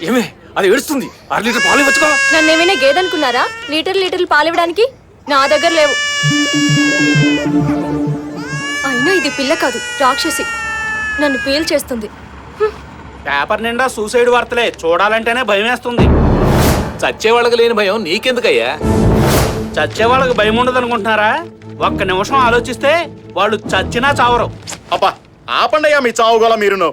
ఏమే అది ఏడుస్తుంది, 6 లీటర్ పాలు ఇవ్వచ్చుకో. నన్ను ఏమైనా గేదనుకున్నారా? లీటర్లు పాలు ఇవ్వడానికి నా దగ్గర లేవు. అయినా ఇది పిల్ల కాదు, రాక్షసి. నన్ను పీల్ చేస్తుంది. పేపర్ నిండా సూసైడ్ వార్తలే, చూడాలంటేనే భయం వేస్తుంది. చచ్చే వాళ్ళకి లేని భయం నీకెందుకయ్యా? చచ్చే వాళ్ళకి భయం ఉండదు అనుకుంటున్నారా? ఒక్క నిమిషం ఆలోచిస్తే వాళ్ళు చచ్చినా చావరు. అబ్బా ఆపండయ్యా మీ చావు గోల మీరును.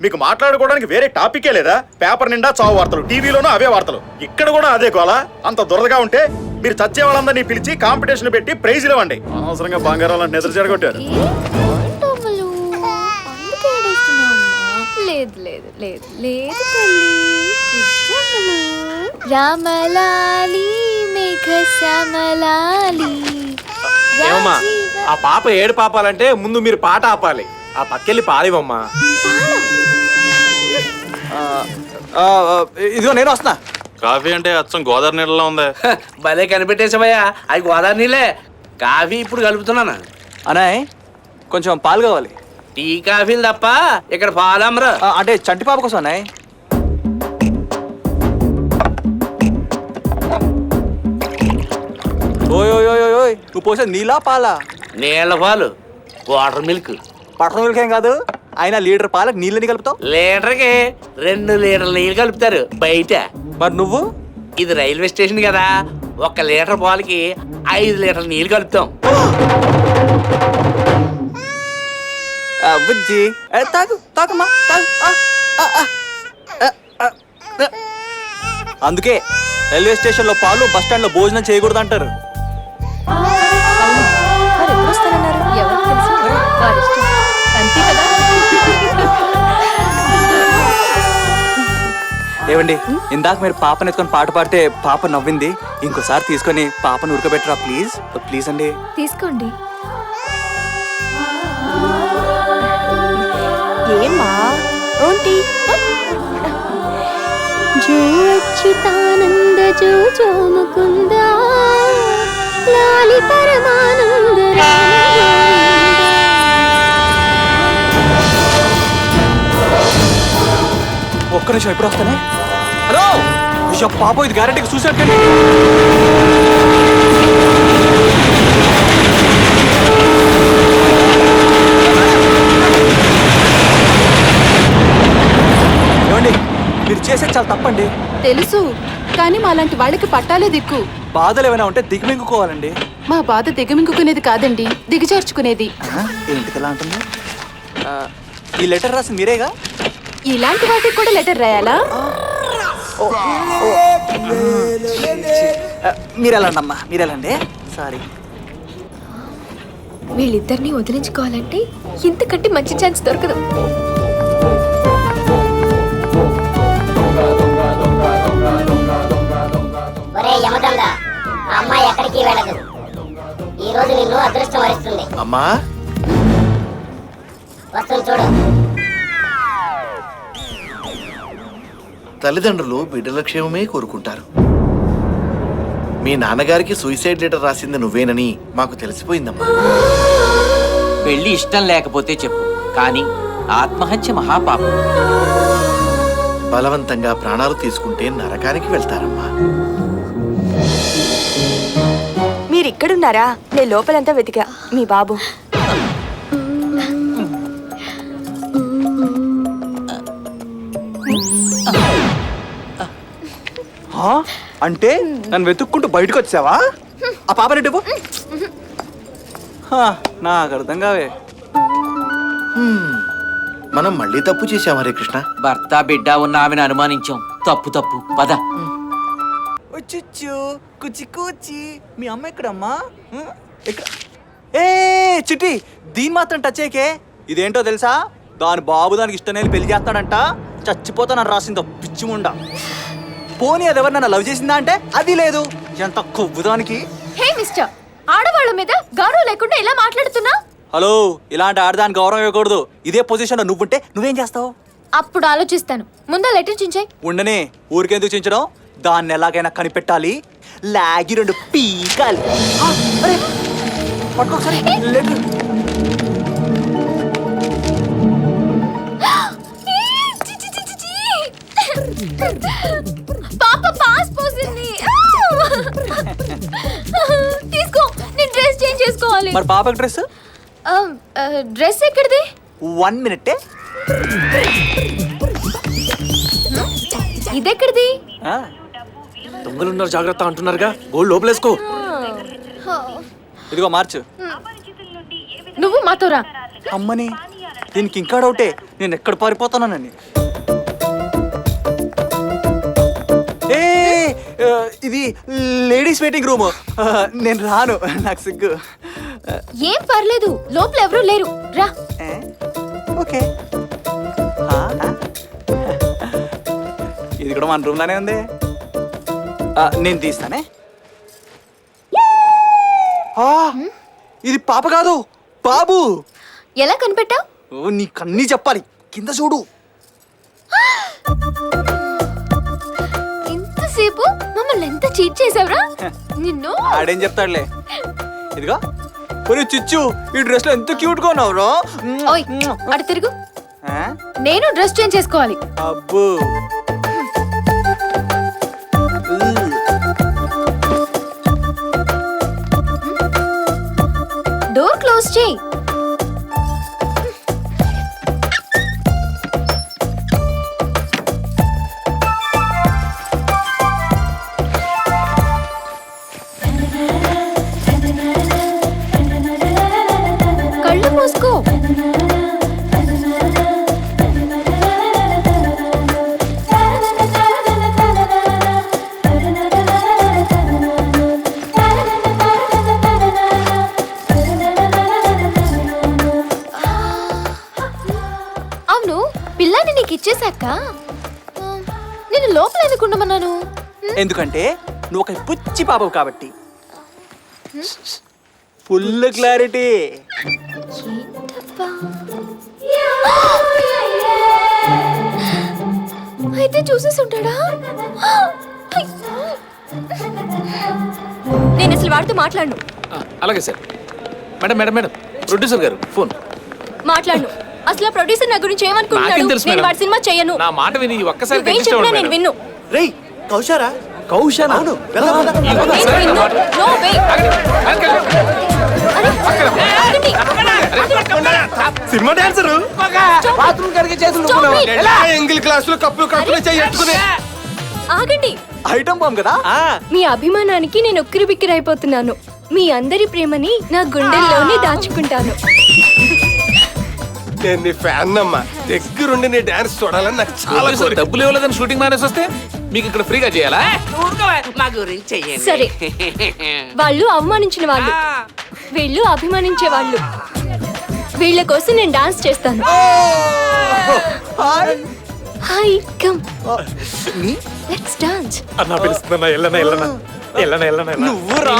మీకు మాట్లాడుకోవడానికి వేరే టాపికే లేదా? పేపర్ నిండా చావు వార్తలు, టీవీలోనూ అవే వార్తలు, ఇక్కడ కూడా అదే గోల. అంత దురదగా ఉంటే మీరు చచ్చే వాళ్ళందరినీ పిలిచి కాంపిటీషన్ పెట్టి ప్రైజులు ఇవ్వండి. అనవసరంగా బంగారాలను నిద్ర చెడగొట్టారు. లేదు లేదు లేదు లేదు రామలాలి మేఘ శ్యామలాలి. ఏమమ్మా, ఆ పాప ఏడు పాపాలంటే ముందు మీరు పాట ఆపాలి. ఆ పక్కెళ్ళి పాలివమ్మా. ఇదిగో నేను వస్తున్నా. కాఫీ అంటే అచ్చం గోదావరి నీళ్ళలో ఉంది. భలే కనిపెట్టేసావయ్యా, అవి గోదావరి నీళ్ళే. కాఫీ ఇప్పుడు కలుపుతున్నాను. అనాయ్ కొంచెం పాలు కావాలి. టీ కాఫీలు తప్ప ఇక్కడ పాలమ్మరా. అంటే చంటి పాప కోసం అనాయ్. ఓయ్ ఓయ్ ఓయ్ ఓయ్, నువ్వు పోసే నీళ్ళ పాలా? నీళ్ళ పాలు, వాటర్ మిల్క్. బటర్ మిల్క్ ఏం కాదు, అయినా లీటర్ పాలకు నీళ్ళని కలుపుతావు. లీటర్కి 2 లీటర్ల నీళ్ళు కలుపుతారు బయట. మరి నువ్వు? ఇది రైల్వే స్టేషన్ కదా, 1 లీటర్ పాలకి 5 లీటర్ల నీళ్ళు కలుపుతాం. బుజ్జి తాగు, తాగమ్మా తాగు. అందుకే రైల్వే స్టేషన్ లో పాలు, బస్ స్టాండ్ లో భోజనం చేయకూడదు అంటారు. ఏమండి, ఇందాక మీరు పాపను ఎత్తుకొని పాట పాడితే పాప నవ్వింది. ఇంకోసారి తీసుకొని పాపను ఉడకబెట్టరా ప్లీజ్. ప్లీజ్ అండి. తీసుకోండి. ఏమా ఓంటి? జో అచ్యుతానంద జో జో ముకుంద లాలి పరమానంద. ఒక్క నిమిషం, ఎప్పుడు వస్తానే? హలో పాప, ఇది గ్యారెంటీకి చూసాడు కానీ. ఏమండి, మీరు చేసేది చాలా తప్పండి. తెలుసు, కానీ మాలాంటి వాళ్ళకి పట్టాలే దిక్కు. బాధలు ఏమైనా ఉంటే దిగమింగుకోవాలండి. మా బాధ దిగమింగుకునేది కాదండి, దిగజార్చుకునేది. ఏంటికలా అంటుంది? ఈ లెటర్ రాసింది మీరేగా? ఇలాంటి వాటికి కూడా లెటర్ రాయాలా? మీరెళ్ళండమ్మా, మీరెళ్ళండి. సారీ. వీళ్ళిద్దరిని వదిలించుకోవాలంటే ఇంతకంటే మంచి ఛాన్స్ దొరకదు. ఒరే యమదొంగ, ఆ అమ్మాయి ఎక్కడికి వెళ్ళదు. ఈ రోజు నిన్ను అదృష్టం వరిస్తుంది. అమ్మా వస్తుంది చూడు. తల్లిదండ్రులు బిడ్డల క్షేమమే కోరుకుంటారు. మీ నాన్నగారికి సూసైడ్ లెటర్ రాసింది నువ్వేనని మాకు తెలిసిపోయిందమ్మా. పెళ్లి ఇష్టం లేకపోతే చెప్పు, కానీ ఆత్మహత్య మహాపాపం. బలవంతంగా ప్రాణాలు తీసుకుంటే నరకానికి వెళ్తారమ్మా. మీరిక్కడున్నారా? నేను లోపలంతా వెతికా. మీ బాబు అంటే నన్ను వెతుక్కుంటూ బయటకు వచ్చావా? ఆ పాపని ఇవ్వు. నాకు అర్థం కావే. మనం మళ్ళీ తప్పు చేశాం హరే కృష్ణ. భర్త బిడ్డ ఉన్న ఆమెను అనుమానించాం. తప్పు తప్పు, పద. కుచి కూచి, మీ అమ్మ ఎక్కడమ్మా? ఎక్కడ? ఏ చిట్టి, దీని మాత్రం టచ్ అయ్యకే. ఇదేంటో తెలుసా? దాని బాబు దానికి ఇష్టం లేని పెళ్లి చేస్తాడంట. చచ్చిపోతానని రాసిందో పిచ్చిముండా. పోనీ అది ఎవరినైనా లవ్ చేసిందా అంటే అది లేదు. ఎంత కొవ్వు దానికి. హే మిస్టర్, ఆడవాళ్ళ మీద గౌరవం లేకుండా ఇలా మాట్లాడుతున్నా? హలో, ఇలాంటి ఆడదానికి గౌరవం ఇవ్వకూడదు. ఇదే పొజిషన్ లో నువ్వుంటే నువ్వేం చేస్తావు? అప్పుడు ఆలోచిస్తాను. ముందా లెటర్ చించాయి. ఉండనే, ఊరికెందుకు చించడం? దాన్ని ఎలాగైనా కనిపెట్టాలి. లాగి 2 పీకాలి. పట్టుకోసారి లెటర్. పాప పాస్ పోసింది. తీసుకో, నేను డ్రెస్ చేంజ్ చేసుకోవాలి. మరి పాపకి డ్రెస్ డ్రెస్ ఎక్కడిది? 1 మినిట్. ఇదెక్కడిది? దొంగలున్నారు జాగ్రత్త అంటున్నారుగా, గోల్డ్ లోపలేసుకో. ఇదిగో మార్చు. నువ్వు మాతో రా. అమ్మని, దీనికి ఇంకా డౌటే, నేను ఎక్కడ పారిపోతానని. ఏ ఇది లేడీస్ వెయిటింగ్ రూమ్. నేను రాను, నాకు సిగ్గు. ఏం పర్లేదు, లోపల ఎవరూ లేరు, రా. ఓకే. ఇది కూడా మన రూమ్ లోనే ఉంది. నేను తీస్తానే. ఇది పాప కాదు, బాబు. ఎలా కనిపెట్టావు? నీకు అన్నీ చెప్పాలి, కింద చూడు. ఇంతసేపు మమ్మల్ని ఎంత చీట్ చేసావురా నిన్ను. ఆడేం చెప్తాడులే. ఇదిగో ఒరే చిచ్చు, ఈ డ్రెస్ లో ఎంత క్యూట్ గా ఉన్నావురా. ఓయ్, అటు తిరుగు. నేను డ్రెస్ చేంజ్ చేసుకోవాలి. అబ్బో, డోర్ క్లోజ్ చేయి. కళ్ళు మూసుకో. అవును, పిల్లాన్ని నీకు ఇచ్చేసాక నేను లోపల ఎందుకు ఉండమన్నాను? ఎందుకంటే నువ్వు ఒక పుచ్చి పాపవు కాబట్టి. Full clarity. అయితే చూసేసి ఉంటాడా? నేను అసలు వాడితో మాట్లాడను. అలాగే sir. Madam madam madam, producer గారు ఫోన్. మాట్లాడను. అసలు ప్రొడ్యూసర్ నా గురించి నాకేం ఏమనుకుంటున్నాడు? తెలుసు నేను మేడం? వాడి సినిమా చేయను. నా మాట విని ఒక్కసారి నువ్వేం చెప్పినా నేను విన్ను. రేయ్ కౌశారా? కౌశన అవును, వెళ్దాం, వెళ్దాం. నేను విన్ను. No way. అరే, ఆగండి. సినిమా డాన్సర్ బాత్రూమ్ కడిగే చేతులు Stop it. ఎంగిల్ క్లాస్ లో కప్పులు కప్పులు చేయట్టుకునే. ఆగండి. ఐటమ్ బాంబ్ కదా. మీ అభిమానానికి నేను ఉక్కిరి బిక్కిరి అయిపోతున్నాను. మీ అందరి ప్రేమని నా గుండెల్లోనే దాచుకుంటాను. నేను నీ ఫ్యాన్ అమ్మా. దగ్గరుండి నీ డాన్స్ చూడాలని నాకు చాలా కోరిక. డబ్బులు ఇవ్వలేదని షూటింగ్ మానేసి వస్తే మీకు ఇక్కడ ఫ్రీగా చేయాలా? మా గురించి చెయ్యండి. సరే, వాళ్ళు అవమానించిన వాళ్ళు, వీళ్ళు అభిమానించే వాళ్ళు. వీళ్ళ కోసం నేను డాన్స్ చేస్తాను. Hi, come, let's dance. అన్నా పిలుస్తుందన్నా. ఎల్లనా ఎల్లనా ఎల్లనా ఎల్లనా. నువ్వు రా.